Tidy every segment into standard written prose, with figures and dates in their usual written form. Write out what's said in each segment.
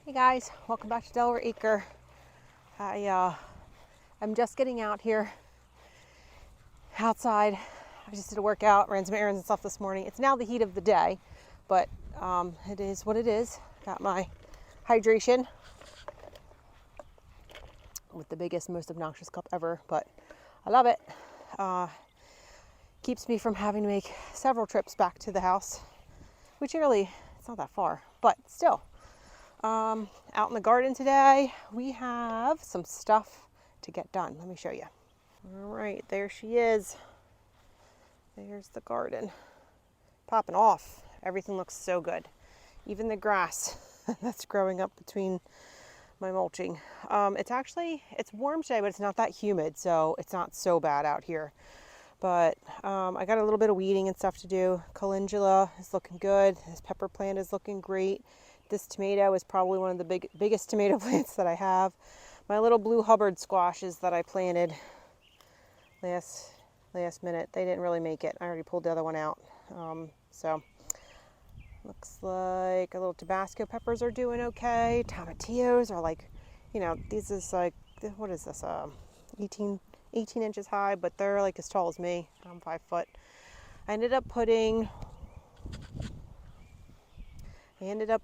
Hey guys, welcome back to Delaware Acre. I'm just getting out here outside. I just did a workout, ran some errands and stuff this morning. It's now the heat of the day, but it is what it is. Got my hydration with the biggest, most obnoxious cup ever, but I love it. Keeps me from having to make several trips back to the house, which really, it's not that far, but still. Out in the garden today, we have some stuff to get done. Let me show you. All right, there she is. There's the garden. Popping off. Everything looks so good. Even the grass that's growing up between my mulching. It's warm today, but it's not that humid, so it's not so bad out here. But I got a little bit of weeding and stuff to do. Calendula is looking good. This pepper plant is looking great. This tomato is probably one of the biggest tomato plants that I have. My little blue Hubbard squashes that I planted last minute, they didn't really make it. I already pulled the other one out. So looks like a little Tabasco peppers are doing okay. Tomatillos are like, these is like, what is this? 18 inches high, but they're like as tall as me. I'm 5 foot. I ended up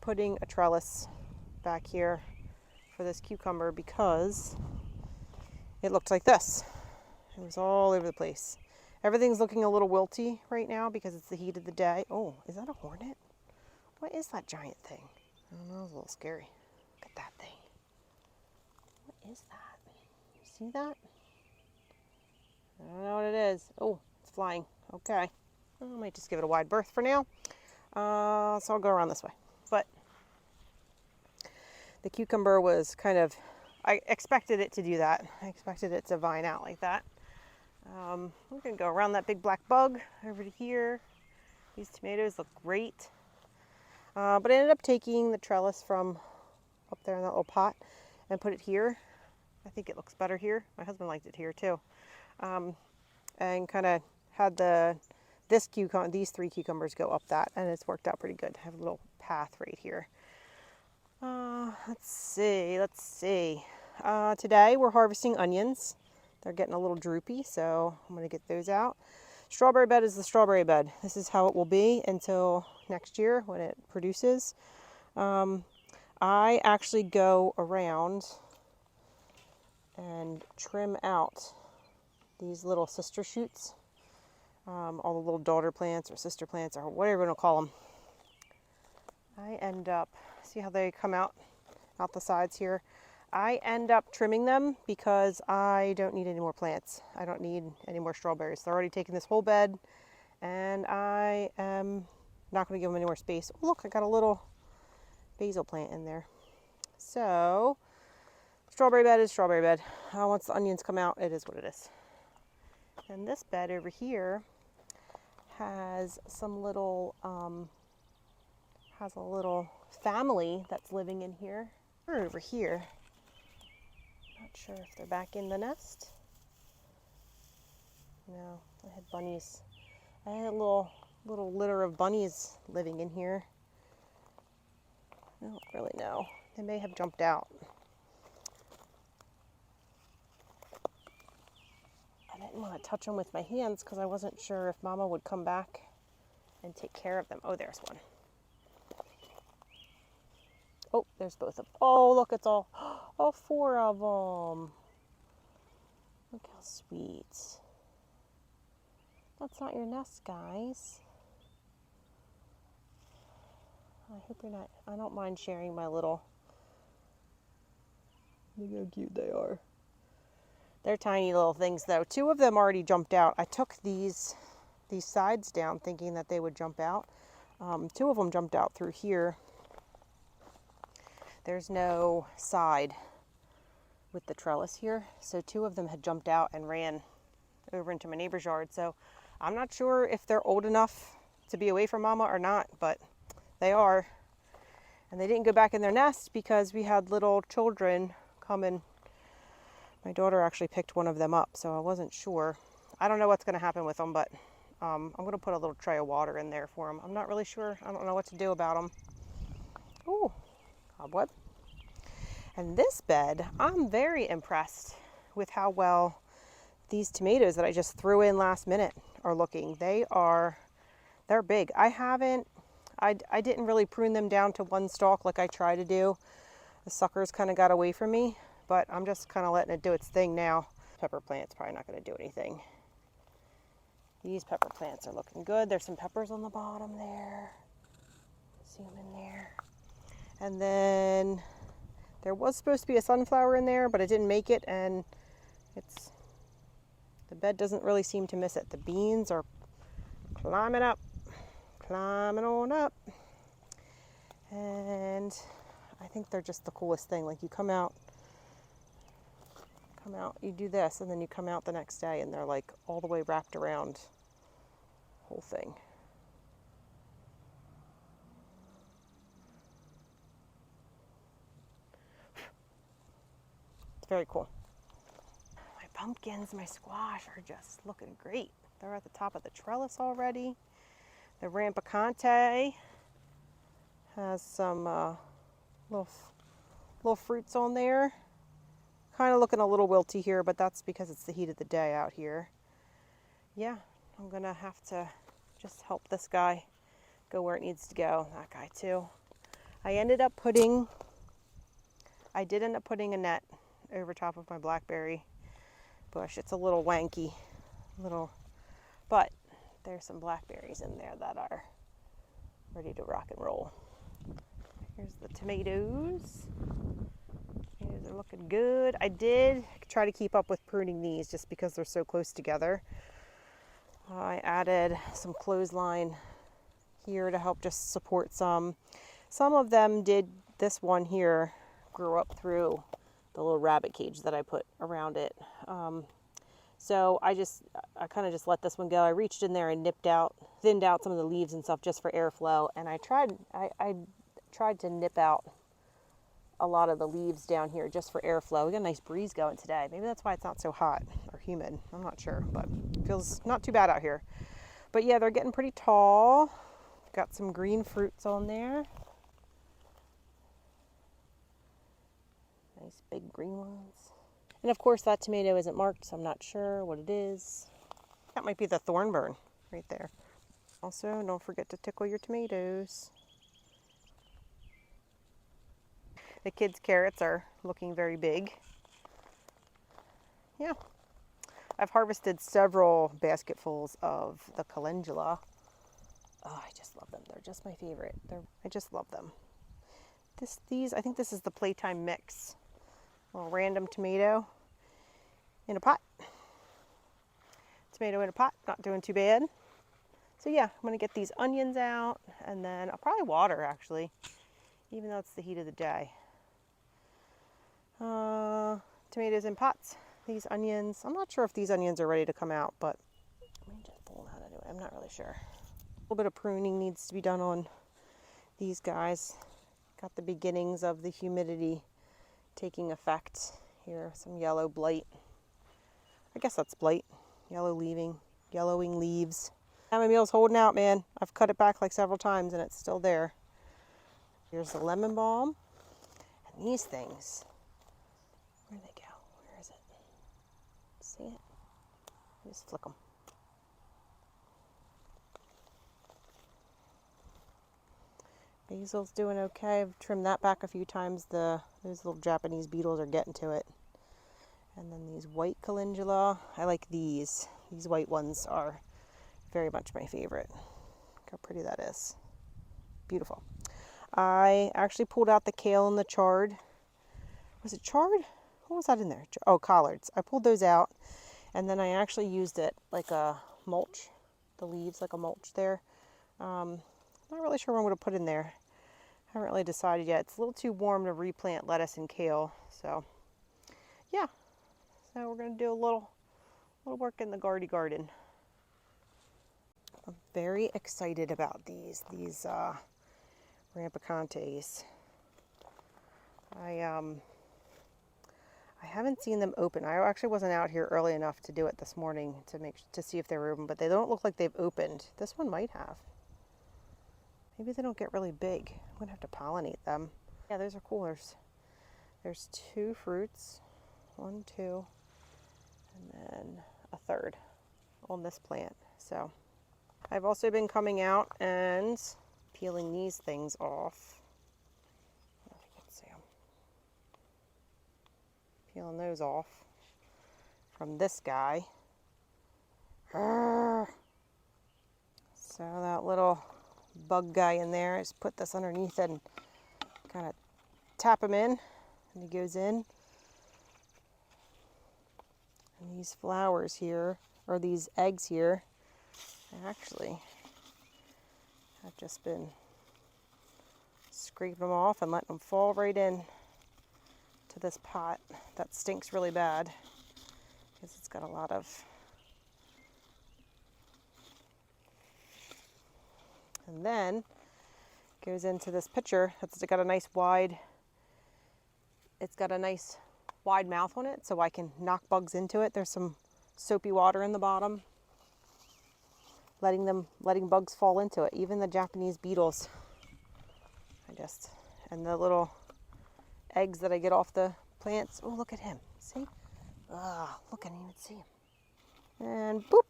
putting a trellis back here for this cucumber because it looked like this. It was all over the place. Everything's looking a little wilty right now because it's the heat of the day. Oh, is that a hornet? What is that giant thing? I don't know, it's a little scary. Look at that thing. What is that? You see that? I don't know what it is. Oh, it's flying. Okay. I might just give it a wide berth for now. So I'll go around this way. But the cucumber was I expected it to do that. I expected it to vine out like that. We're going to go around that big black bug over to here. These tomatoes look great. But I ended up taking the trellis from up there in that little pot and put it here. I think it looks better here. My husband liked it here too. And kind of had these 3 cucumbers go up that, and it's worked out pretty good. I have a little path right here. Let's see. Today we're harvesting onions. They're getting a little droopy, so I'm going to get those out. Strawberry bed is the strawberry bed. This is how it will be until next year when it produces. I actually go around and trim out these little sister shoots, all the little daughter plants or sister plants or whatever you want to call them. I end up, see how they come out the sides here? I end up trimming them because I don't need any more plants. I don't need any more strawberries. They're already taking this whole bed, and I am not going to give them any more space. Oh, look, I got a little basil plant in there. So, strawberry bed is strawberry bed. Once the onions come out, it is what it is. And this bed over here has some little, has a little family that's living in here. They're over here. Not sure if they're back in the nest. No, I had bunnies. I had a little litter of bunnies living in here. I don't really know. They may have jumped out. I didn't want to touch them with my hands because I wasn't sure if Mama would come back and take care of them. Oh, there's one. Oh, there's both of them. Oh, look, it's all 4 of them. Look how sweet. That's not your nest, guys. I hope you're not, I don't mind sharing my little, look how cute they are. They're tiny little things though. 2 of them already jumped out. I took these sides down thinking that they would jump out. 2 of them jumped out through here. There's no side with the trellis here, so 2 of them had jumped out and ran over into my neighbor's yard. So I'm not sure if they're old enough to be away from Mama or not, but they are. And they didn't go back in their nest because we had little children come in. My daughter actually picked one of them up, so I wasn't sure. I don't know what's going to happen with them, but I'm going to put a little tray of water in there for them. I'm not really sure. I don't know what to do about them. Ooh, cobweb. And this bed, I'm very impressed with how well these tomatoes that I just threw in last minute are looking. They're big. I didn't really prune them down to one stalk like I try to do. The suckers kind of got away from me, but I'm just kind of letting it do its thing now. Pepper plant's probably not going to do anything. These pepper plants are looking good. There's some peppers on the bottom there. Zoom in there. And then there was supposed to be a sunflower in there, but it didn't make it, and the bed doesn't really seem to miss it. The beans are climbing on up. And I think they're just the coolest thing. Like you come out, you do this, and then you come out the next day and they're like all the way wrapped around the whole thing. It's very cool. My pumpkins, my squash are just looking great. They're at the top of the trellis already. The Rampicante has some little fruits on there. Kind of looking a little wilty here, but that's because it's the heat of the day out here. Yeah, I'm gonna have to just help this guy go where it needs to go. That guy too. I did end up putting a net over top of my blackberry bush. It's a little wanky, but there's some blackberries in there that are ready to rock and roll. Here's the tomatoes. Tomatoes are looking good. I did try to keep up with pruning these just because they're so close together. I added some clothesline here to help just support some. Some of them did. This one here grew up through the little rabbit cage that I put around it. So I kind of just let this one go. I reached in there and thinned out some of the leaves and stuff just for airflow. And I tried to nip out a lot of the leaves down here just for airflow. We got a nice breeze going today. Maybe that's why it's not so hot or humid. I'm not sure, but it feels not too bad out here. But yeah, they're getting pretty tall. Got some green fruits on there. Nice big green ones. And of course that tomato isn't marked, so I'm not sure what it is. That might be the thornburn right there. Also, don't forget to tickle your tomatoes. The kids' carrots are looking very big. Yeah. I've harvested several basketfuls of the calendula. Oh, I just love them. They're just my favorite. I just love them. I think this is the Playtime Mix. A little random tomato in a pot. Tomato in a pot, not doing too bad. So yeah, I'm gonna get these onions out, and then I'll probably water actually, even though it's the heat of the day. Tomatoes in pots. These onions, I'm not sure if these onions are ready to come out, but let me just pull them out anyway. I'm not really sure. A little bit of pruning needs to be done on these guys. Got the beginnings of the humidity taking effect here. Some yellow blight. I guess that's blight. Yellowing leaves. Chamomile's holding out, man. I've cut it back like several times and it's still there. Here's the lemon balm. And these things, where'd they go? Where is it? See it? Just flick them. Basil's doing okay. I've trimmed that back a few times. Those little Japanese beetles are getting to it. And then these white calendula. I like these. These white ones are very much my favorite. Look how pretty that is. Beautiful. I actually pulled out the kale and the chard. Was it chard? What was that in there? Oh, collards. I pulled those out, and then I actually used it like a mulch. The leaves like a mulch there. Not really sure what I'm going to put in there. Haven't really decided yet. It's a little too warm to replant lettuce and kale. So, yeah. So we're going to do a little work in the garden. I'm very excited about these Rampicantes. I haven't seen them open. I actually wasn't out here early enough to do it this morning to see if they were open, but they don't look like they've opened. This one might have. Maybe they don't get really big. I'm gonna have to pollinate them. Yeah, those are cool. There's 2 fruits, 1, 2, and then a third on this plant. So I've also been coming out and peeling these things off. I don't know if you can see them. Peeling those off from this guy. So that little bug guy in there, I just put this underneath it and kind of tap him in, and he goes in. And these flowers here, or these eggs here, I actually have just been scraping them off and letting them fall right in to this pot that stinks really bad because it's got a lot of, and then goes into this pitcher that's got a nice wide, it's got a nice wide mouth on it so I can knock bugs into it. There's some soapy water in the bottom, letting bugs fall into it, even the Japanese beetles. And the little eggs that I get off the plants. Oh, look at him. See? Ah, look, I didn't even see him. And boop.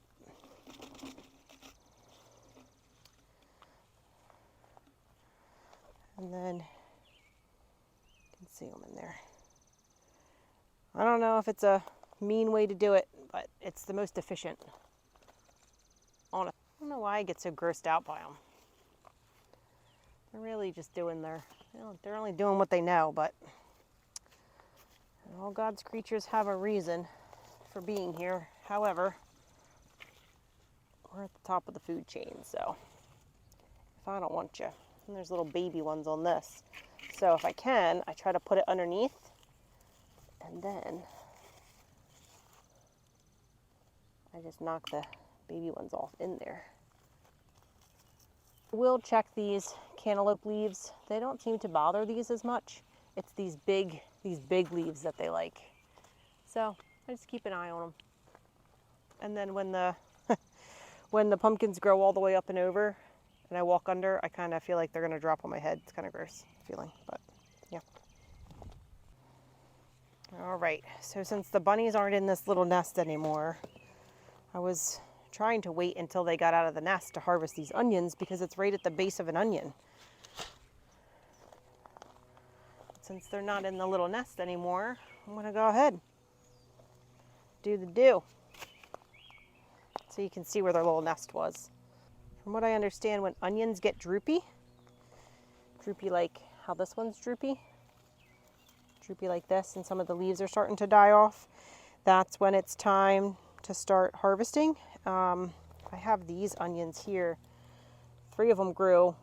And then you can see them in there. I don't know if it's a mean way to do it, but it's the most efficient. I don't know why I get so grossed out by them. They're really just doing they're only doing what they know, but all God's creatures have a reason for being here. However, we're at the top of the food chain, so if I don't want you, and there's little baby ones on this. So if I can, I try to put it underneath, and then I just knock the baby ones off in there. We'll check these cantaloupe leaves. They don't seem to bother these as much. It's these big leaves that they like. So I just keep an eye on them. And then when the when the pumpkins grow all the way up and over and I walk under, I kind of feel like they're going to drop on my head. It's kind of gross feeling, but yeah. All right, so since the bunnies aren't in this little nest anymore, I was trying to wait until they got out of the nest to harvest these onions because it's right at the base of an onion. Since they're not in the little nest anymore, I'm going to go ahead, do the do. So you can see where their little nest was. From what I understand, when onions get droopy like how this one's droopy like this, and some of the leaves are starting to die off, that's when it's time to start harvesting. I have these onions here. 3 of them grew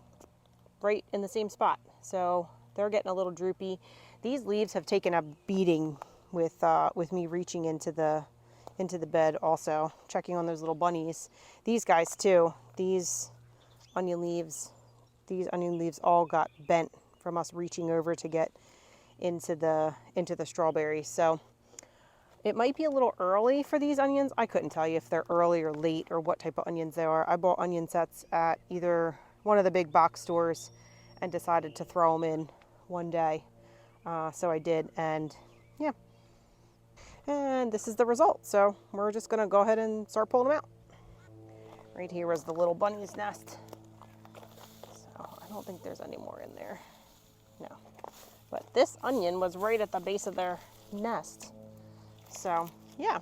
right in the same spot, so they're getting a little droopy. These leaves have taken a beating with me reaching into the bed, also checking on those little bunnies. These guys too. These onion leaves all got bent from us reaching over to get into the strawberries. So it might be a little early for these onions. I couldn't tell you if they're early or late or what type of onions they are. I bought onion sets at either one of the big box stores and decided to throw them in one day. So I did, and yeah. And this is the result. So we're just gonna go ahead and start pulling them out. Right here was the little bunny's nest. So I don't think there's any more in there. No. But this onion was right at the base of their nest. So yeah.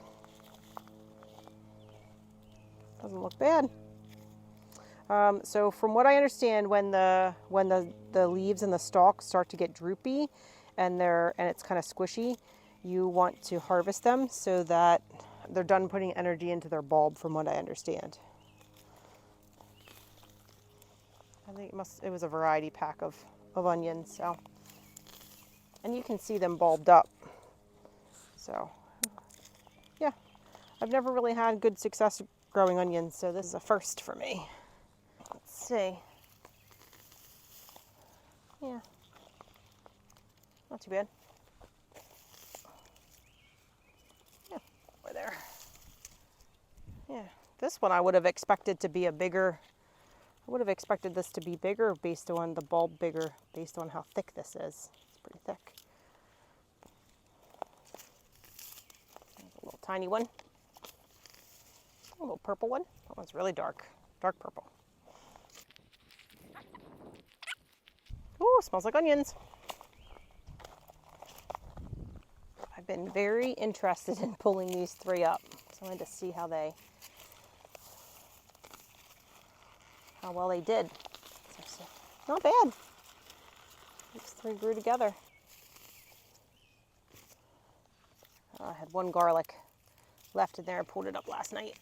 Doesn't look bad. So from what I understand, when the leaves and the stalks start to get droopy and it's kind of squishy, you want to harvest them so that they're done putting energy into their bulb, from what I understand. I think it was a variety pack of onions, so. And you can see them bulbed up. So yeah, I've never really had good success growing onions, so this is a first for me. Let's see. Yeah, not too bad. Yeah, over there. Yeah, this one I would have expected to be I would have expected this to be bigger based on the bulb bigger, based on how thick this is. It's pretty thick. tiny one. A little purple one. That one's really dark, dark purple. Ooh, smells like onions. I've been very interested in pulling these 3 up. So I wanted to see how well they did. So, not bad. These 3 grew together. I had 1 garlic left in there. I pulled it up last night.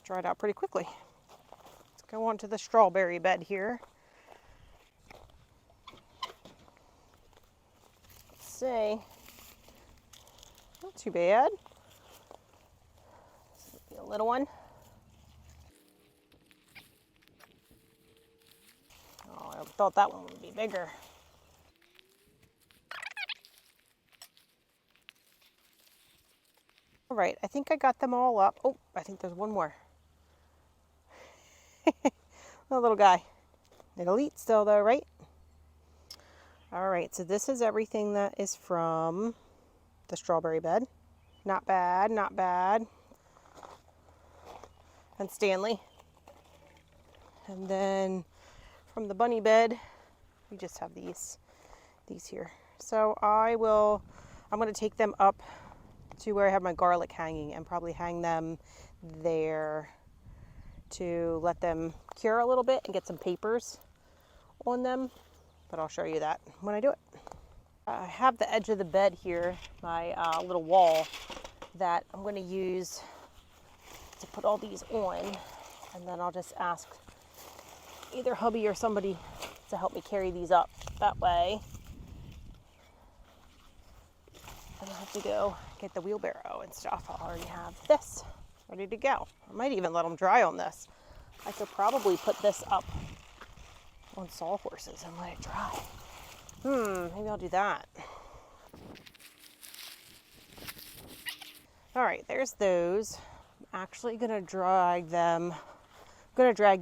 Dried out pretty quickly. Let's go on to the strawberry bed here. Let's see. Not too bad. This would be a little one. Oh, I thought that one would be bigger. All right, I think I got them all up. Oh, I think there's one more. The little guy. It'll eat still though, right? All right, so this is everything that is from the strawberry bed. Not bad, not bad. And Stanley. And then from the bunny bed, we just have these here. So I'm going to take them up to where I have my garlic hanging and probably hang them there to let them cure a little bit and get some papers on them. But I'll show you that when I do it. I have the edge of the bed here, my little wall that I'm going to use to put all these on, and then I'll just ask either hubby or somebody to help me carry these up. That way I don't have to go get the wheelbarrow and stuff. I already have this ready to go. I might even let them dry on this. I could probably put this up on sawhorses and let it dry. Maybe I'll do that. All right, there's those. I'm actually gonna drag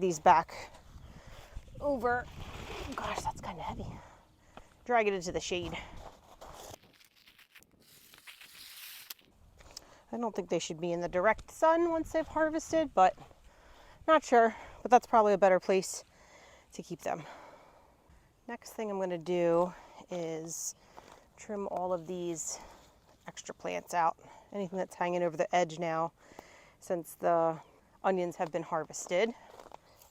these back over. Gosh, that's kind of heavy. Drag it into the shade. I don't think they should be in the direct sun once they've harvested, but not sure. But that's probably a better place to keep them. Next thing I'm going to do is trim all of these extra plants out. Anything that's hanging over the edge now since the onions have been harvested.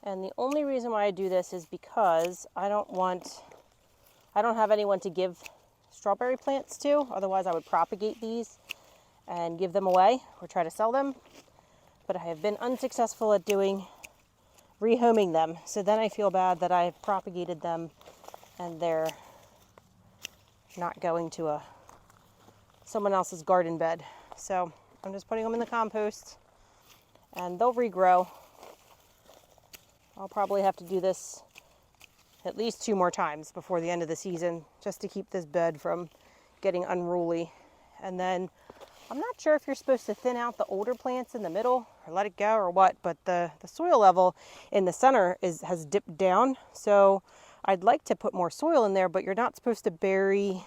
And the only reason why I do this is because I don't have anyone to give strawberry plants to. Otherwise I would propagate these and give them away or try to sell them. But I have been unsuccessful at rehoming them. So then I feel bad that I've propagated them and they're not going to someone else's garden bed. So I'm just putting them in the compost and they'll regrow. I'll probably have to do this at least 2 more times before the end of the season just to keep this bed from getting unruly. And then I'm not sure if you're supposed to thin out the older plants in the middle or let it go or what, but the soil level in the center has dipped down. So I'd like to put more soil in there, but you're not supposed to bury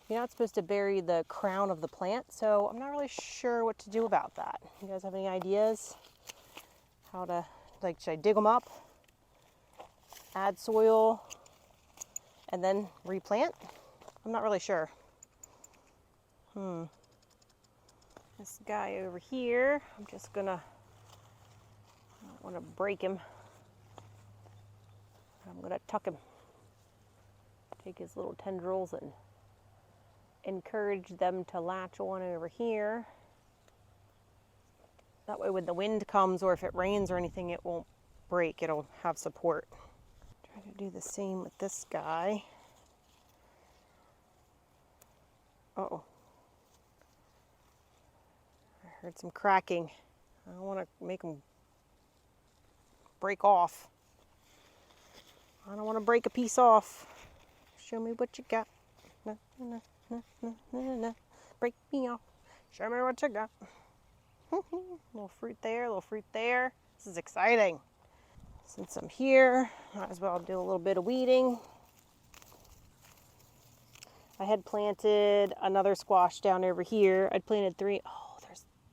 the crown of the plant. So I'm not really sure what to do about that. You guys have any ideas? How to, should I dig them up, add soil, and then replant? I'm not really sure. This guy over here, I don't want to break him. I'm going to tuck him. Take his little tendrils and encourage them to latch on over here. That way when the wind comes or if it rains or anything, it won't break. It'll have support. Try to do the same with this guy. Uh-oh. I heard some cracking. I don't want to make them break off. I don't want to break a piece off. Show me what you got. No, no, no, no, no, no. Break me off. Show me what you got. Little fruit there, little fruit there. This is exciting. Since I'm here, might as well do a little bit of weeding. I had planted another squash down over here. I'd planted 3. Oh,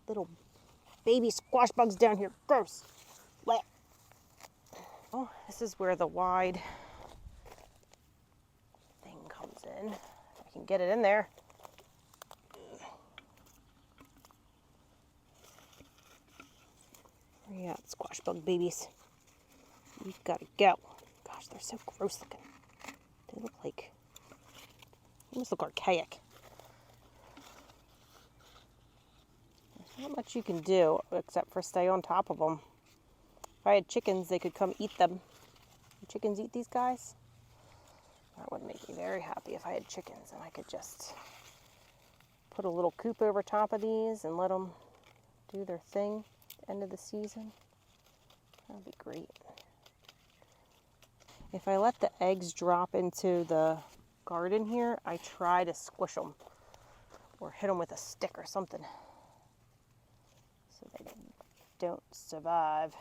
Little baby squash bugs down here. Gross. Blech. Oh, this is where the wide thing comes in. I can get it in there. Yeah, squash bug babies. We've got to go. Gosh, they're so gross looking. They look like, almost look archaic. There's not much you can do except for stay on top of them. If I had chickens, they could come eat them. Do chickens eat these guys? That would make me very happy if I had chickens and I could just put a little coop over top of these and let them do their thing at the end of the season. That would be great. If I let the eggs drop into the garden here, I try to squish them or hit them with a stick or something so they don't survive.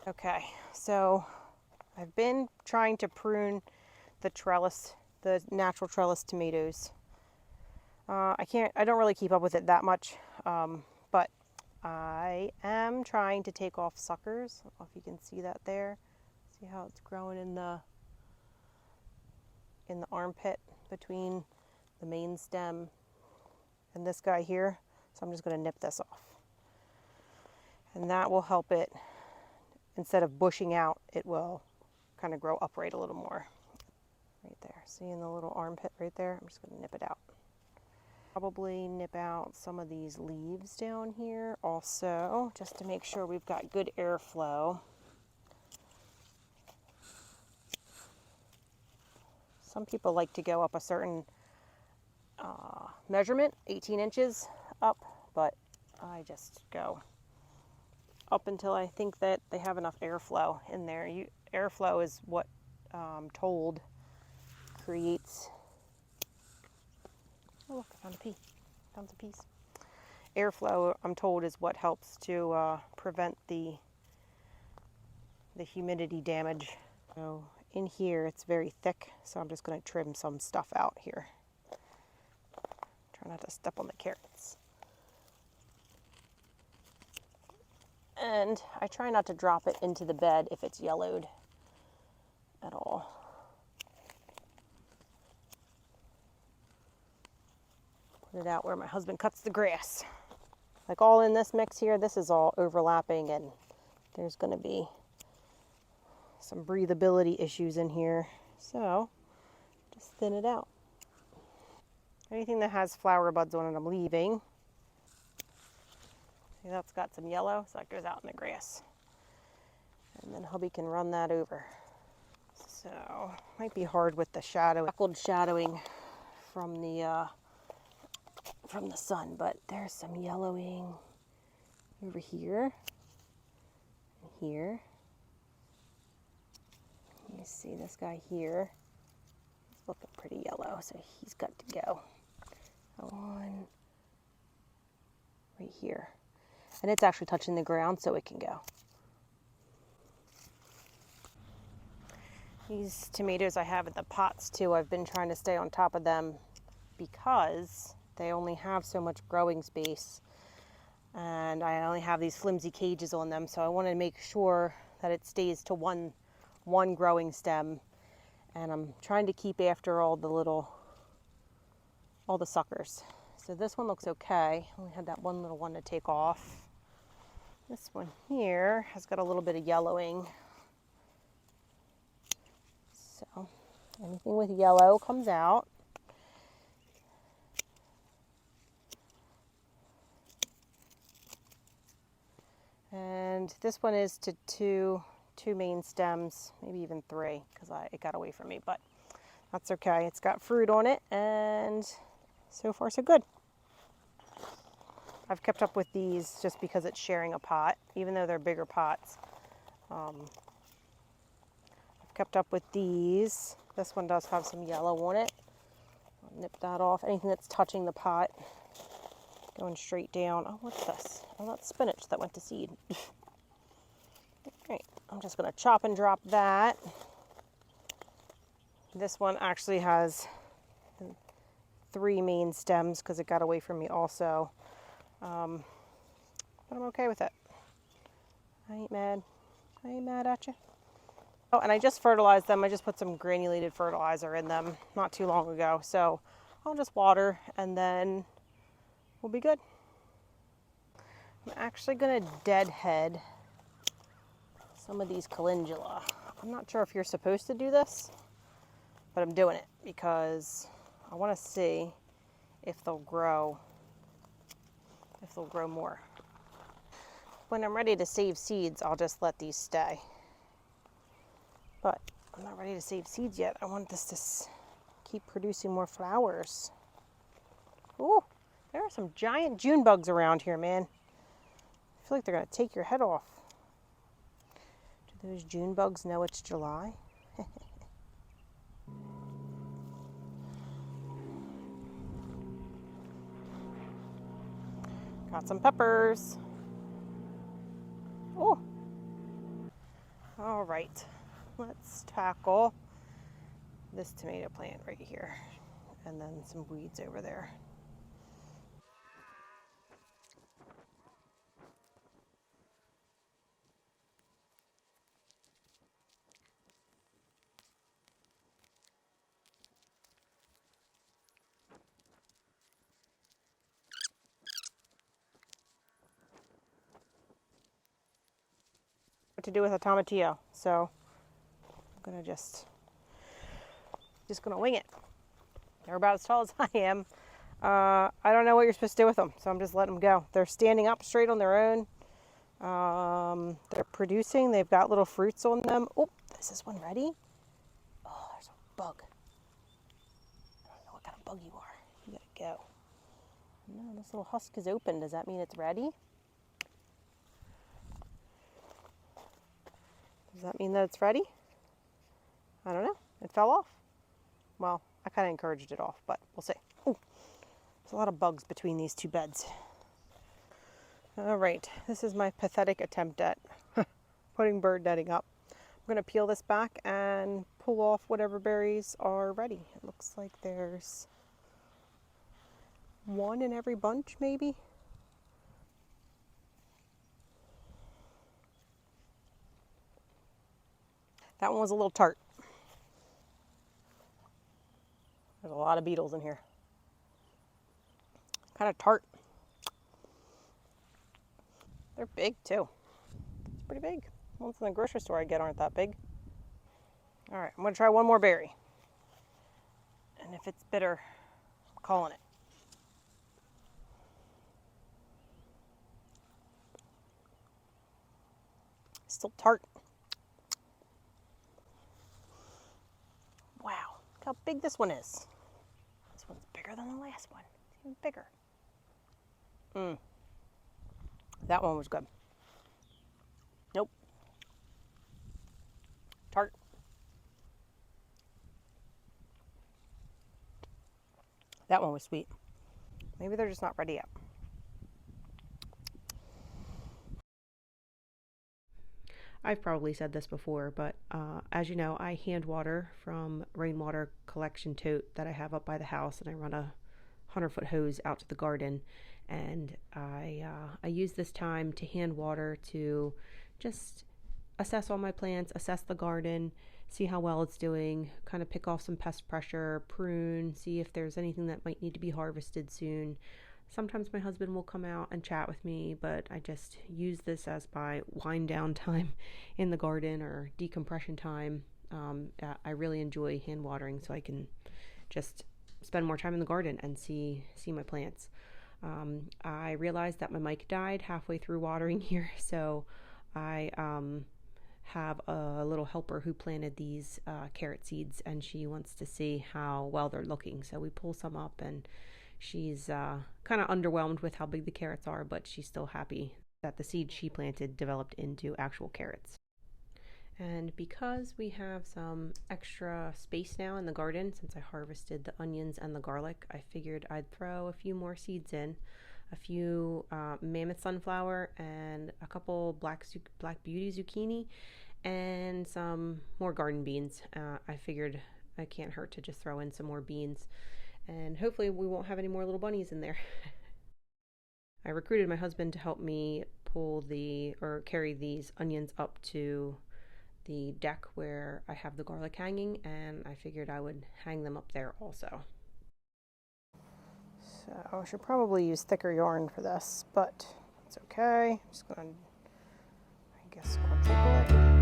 Okay, so I've been trying to prune the trellis, the natural trellis tomatoes. I don't really keep up with it that much, but I am trying to take off suckers. I don't know if you can see that there. See how it's growing in the armpit between the main stem and this guy here. So I'm just going to nip this off. And that will help it, instead of bushing out, it will kind of grow upright a little more. Right there. See in the little armpit right there? I'm just going to nip it out. Probably nip out some of these leaves down here also, just to make sure we've got good airflow. Some people like to go up a certain measurement, 18 inches up, but I just go up until I think that they have enough airflow in there. Airflow is what I'm told creates. Oh look, I found a pea. Found some peas. Airflow, I'm told, is what helps to prevent the humidity damage. So in here it's very thick, so I'm just going to trim some stuff out here. Try not to step on the carrots. And I try not to drop it into the bed if it's yellowed at all. Put it out where my husband cuts the grass. Like all in this mix here, this is all overlapping and there's going to be some breathability issues in here. So just thin it out. Anything that has flower buds on it, I'm leaving. See, that's got some yellow, so that goes out in the grass. And then hubby can run that over. So, might be hard with the shadowing from the sun, but there's some yellowing over here, and here. You see this guy here? He's looking pretty yellow, so he's got to go. On right here. And it's actually touching the ground, so it can go. These tomatoes I have in the pots too, I've been trying to stay on top of them because they only have so much growing space. And I only have these flimsy cages on them, so I want to make sure that it stays to one growing stem. And I'm trying to keep after all the suckers. So this one looks okay. I only had that one little one to take off. This one here has got a little bit of yellowing. So anything with yellow comes out. And this one is to two main stems, maybe even three, because it got away from me, but that's okay. It's got fruit on it, and so far so good. I've kept up with these just because it's sharing a pot, even though they're bigger pots. I've kept up with these. This one does have some yellow on it. I'll nip that off. Anything that's touching the pot, going straight down. Oh, what's this? Oh, that's spinach that went to seed. Alright, I'm just going to chop and drop that. This one actually has 3 main stems because it got away from me also. But I'm okay with it. I ain't mad. I ain't mad at you. Oh, and I just fertilized them. I just put some granulated fertilizer in them not too long ago. So I'll just water and then we'll be good. I'm actually going to deadhead some of these calendula. I'm not sure if you're supposed to do this, but I'm doing it because I want to see if they'll grow more. When I'm ready to save seeds, I'll just let these stay. But I'm not ready to save seeds yet. I want this to keep producing more flowers. Ooh, there are some giant June bugs around here, man. I feel like they're going to take your head off. Do those June bugs know it's July? Got some peppers. Oh. All right. Let's tackle this tomato plant right here. And then some weeds over there. What to do with a tomatillo, so I'm gonna just gonna wing it. They're about as tall as I am. I don't know what you're supposed to do with them, so I'm just letting them go. They're standing up straight on their own. They're producing. They've got little fruits on them. Oh, is this one ready? Oh, there's a bug. I don't know what kind of bug you are. You gotta go. No, this little husk is open. Does that mean it's ready? Does that mean that it's ready? I don't know. It fell off. Well, I kind of encouraged it off, but we'll see. Ooh, there's a lot of bugs between these two beds. All right, this is my pathetic attempt at putting bird netting up. I'm going to peel this back and pull off whatever berries are ready. It looks like there's one in every bunch, maybe. That one was a little tart. There's a lot of beetles in here. Kind of tart. They're big too. It's pretty big. Ones in the grocery store I get aren't that big. All right, I'm gonna try one more berry. And if it's bitter, I'm calling it. Still tart. Wow, look how big this one is. This one's bigger than the last one. It's even bigger. That one was good. Nope. Tart. That one was sweet. Maybe they're just not ready yet. I've probably said this before, but as you know, I hand water from rainwater collection tote that I have up by the house, and I run a 100-foot hose out to the garden. And I use this time to hand water to just assess all my plants, assess the garden, see how well it's doing, kind of pick off some pest pressure, prune, see if there's anything that might need to be harvested soon. Sometimes my husband will come out and chat with me, but I just use this as my wind down time in the garden or decompression time. I really enjoy hand watering, so I can just spend more time in the garden and see my plants. I realized that my mic died halfway through watering here, so I have a little helper who planted these carrot seeds, and she wants to see how well they're looking. So we pull some up, and she's kind of underwhelmed with how big the carrots are, but she's still happy that the seed she planted developed into actual carrots. And because we have some extra space now in the garden, since I harvested the onions and the garlic, I figured I'd throw a few more seeds in. A few mammoth sunflower and a couple black beauty zucchini and some more garden beans. I figured it can't hurt to just throw in some more beans, and hopefully we won't have any more little bunnies in there. I recruited my husband to help me carry these onions up to the deck where I have the garlic hanging, and I figured I would hang them up there also. So I should probably use thicker yarn for this, but it's okay. I'm just going to, I guess, quadruple it.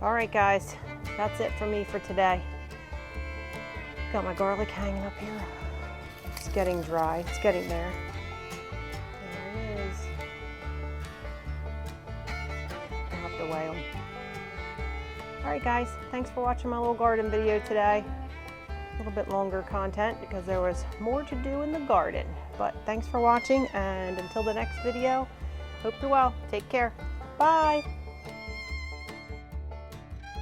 Alright guys, that's it for me for today. Got my garlic hanging up here. It's getting dry, it's getting there. There it is. I'll have to weigh them. Alright guys, thanks for watching my little garden video today. A little bit longer content because there was more to do in the garden. But thanks for watching, and until the next video, hope you're well. Take care. Bye.